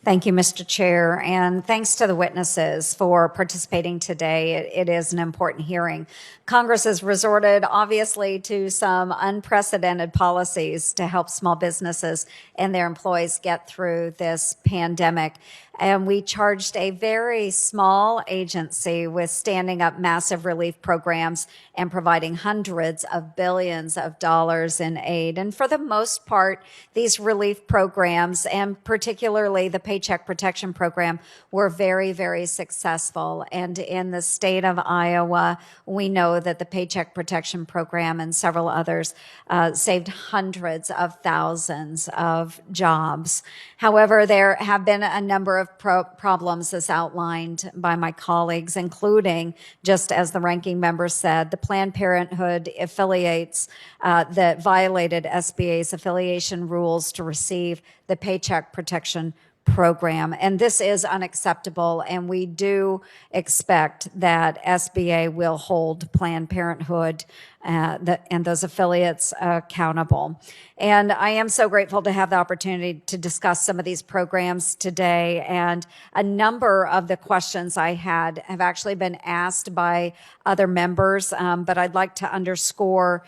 Thank you, Mr. Chair, and thanks to the witnesses for participating today. It is an important hearing. Congress has resorted, obviously, to some unprecedented policies to help small businesses and their employees get through this pandemic. And we charged a very small agency with standing up massive relief programs and providing hundreds of billions of dollars in aid. And for the most part, these relief programs, and particularly the Paycheck Protection Program, were very, very successful. And in the state of Iowa, we know that the Paycheck Protection Program and several others saved hundreds of thousands of jobs. However, there have been a number of problems as outlined by my colleagues, including, just as the ranking member said, the Planned Parenthood affiliates that violated SBA's affiliation rules to receive the Paycheck Protection Program. And this is unacceptable, and we do expect that SBA will hold Planned Parenthood and those affiliates accountable. And I am so grateful to have the opportunity to discuss some of these programs today. And a number of the questions I had have actually been asked by other members, but I'd like to underscore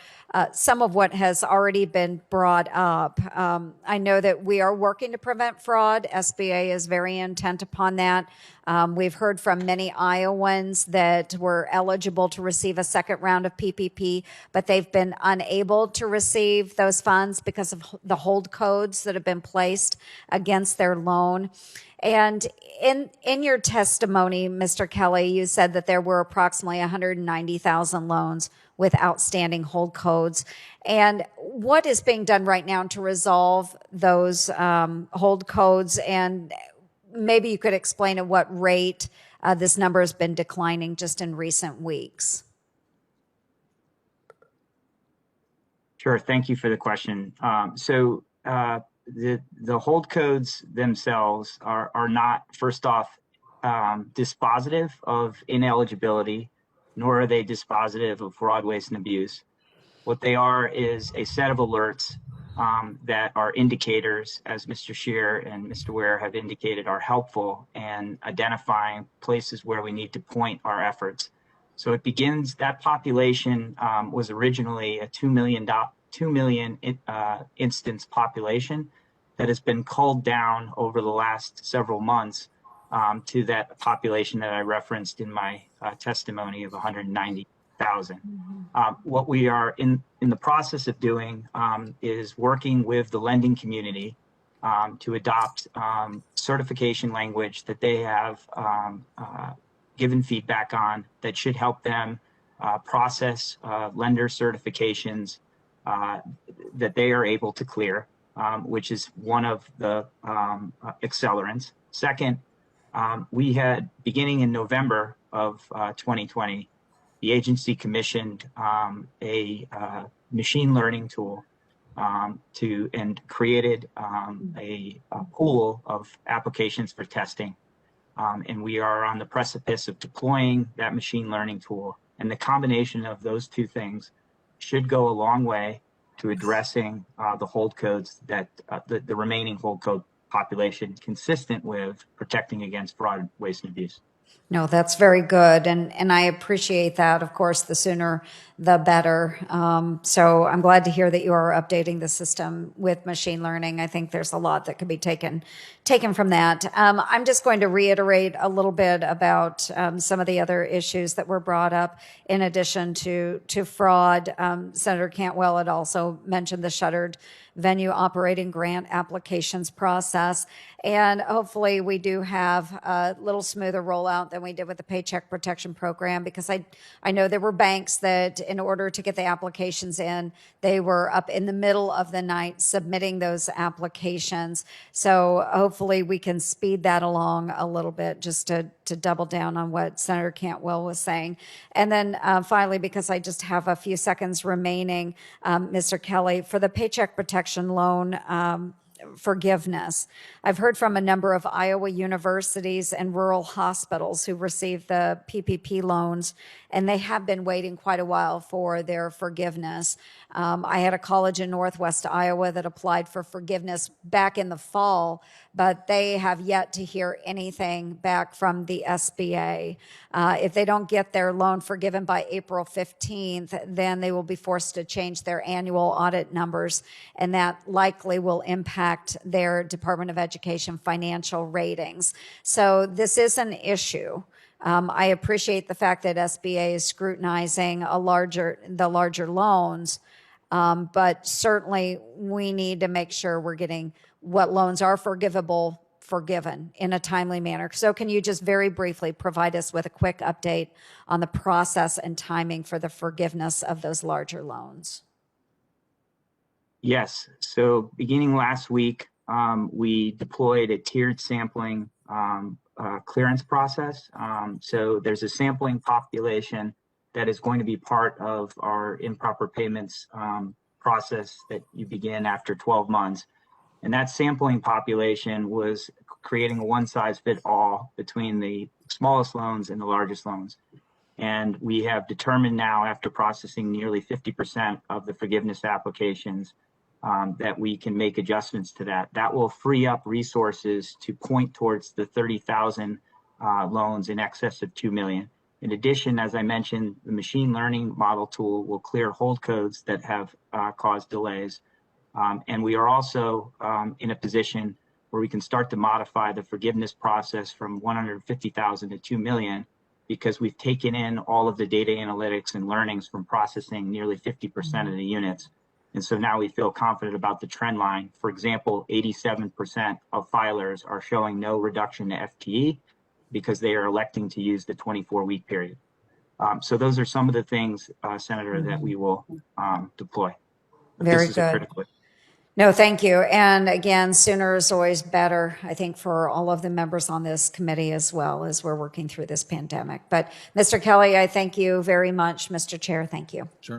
some of what has already been brought up. I know that we are working to prevent fraud. SBA is very intent upon that. We've heard from many Iowans that were eligible to receive a second round of PPP, but they've been unable to receive those funds because of the hold codes that have been placed against their loan. And in your testimony, Mr. Kelly, you said that there were approximately 190,000 loans with outstanding hold codes. And what is being done right now to resolve those hold codes? And maybe you could explain at what rate this number has been declining just in recent weeks. Sure, thank you for the question. The hold codes themselves are not, first off, dispositive of ineligibility, nor are they dispositive of fraud, waste, and abuse. What they are is a set of alerts that are indicators, as Mr. Scheer and Mr. Ware have indicated, are helpful in identifying places where we need to point our efforts. So it begins, that population was originally a 2 million instance population that has been culled down over the last several months to that population that I referenced in my testimony of 190,000. What we are in the process of doing is working with the lending community to adopt certification language that they have given feedback on that should help them process lender certifications that they are able to clear, which is one of the accelerants. Second, we had, beginning in November of 2020, the agency commissioned a machine learning tool and created a pool of applications for testing. And we are on the precipice of deploying that machine learning tool. And the combination of those two things should go a long way to addressing the hold codes that the remaining hold code population, consistent with protecting against fraud, waste, and abuse. No, that's very good. And I appreciate that. Of course, the sooner, the better. So I'm glad to hear that you are updating the system with machine learning. I think there's a lot that could be taken from that. I'm just going to reiterate a little bit about some of the other issues that were brought up in addition to fraud. Senator Cantwell had also mentioned the shuttered venue operating grant applications process. And hopefully we do have a little smoother rollout than we did with the Paycheck Protection Program, because I know there were banks that, in order to get the applications in, they were up in the middle of the night submitting those applications. So hopefully we can speed that along a little bit, just to double down on what Senator Cantwell was saying. And then finally, because I just have a few seconds remaining, Mr. Kelly, for the Paycheck Protection loan forgiveness. I've heard from a number of Iowa universities and rural hospitals who received the PPP loans, and they have been waiting quite a while for their forgiveness. I had a college in Northwest Iowa that applied for forgiveness back in the fall, but they have yet to hear anything back from the SBA. If they don't get their loan forgiven by April 15th, then they will be forced to change their annual audit numbers, and that likely will impact their Department of Education financial ratings. So this is an issue. I appreciate the fact that SBA is scrutinizing the larger loans, but certainly we need to make sure we're getting what loans are forgivable forgiven in a timely manner. So can you just very briefly provide us with a quick update on the process and timing for the forgiveness of those larger loans? Yes. So beginning last week, we deployed a tiered sampling clearance process. So there's a sampling population that is going to be part of our improper payments process that you begin after 12 months. And that sampling population was creating a one-size-fits-all between the smallest loans and the largest loans. And we have determined now, after processing nearly 50% of the forgiveness applications, that we can make adjustments to that. That will free up resources to point towards the 30,000 loans in excess of 2 million. In addition, as I mentioned, the machine learning model tool will clear hold codes that have caused delays. And we are also in a position where we can start to modify the forgiveness process from 150,000 to 2 million, because we've taken in all of the data analytics and learnings from processing nearly 50% of the units. And so now we feel confident about the trend line. For example, 87% of filers are showing no reduction to FTE because they are electing to use the 24-week period. So those are some of the things, Senator, that we will deploy. But Very this is a good. critical. No, thank you. And again, sooner is always better, I think, for all of the members on this committee as well as we're working through this pandemic. But Mr. Kelly, I thank you very much. Mr. Chair, thank you. Sure.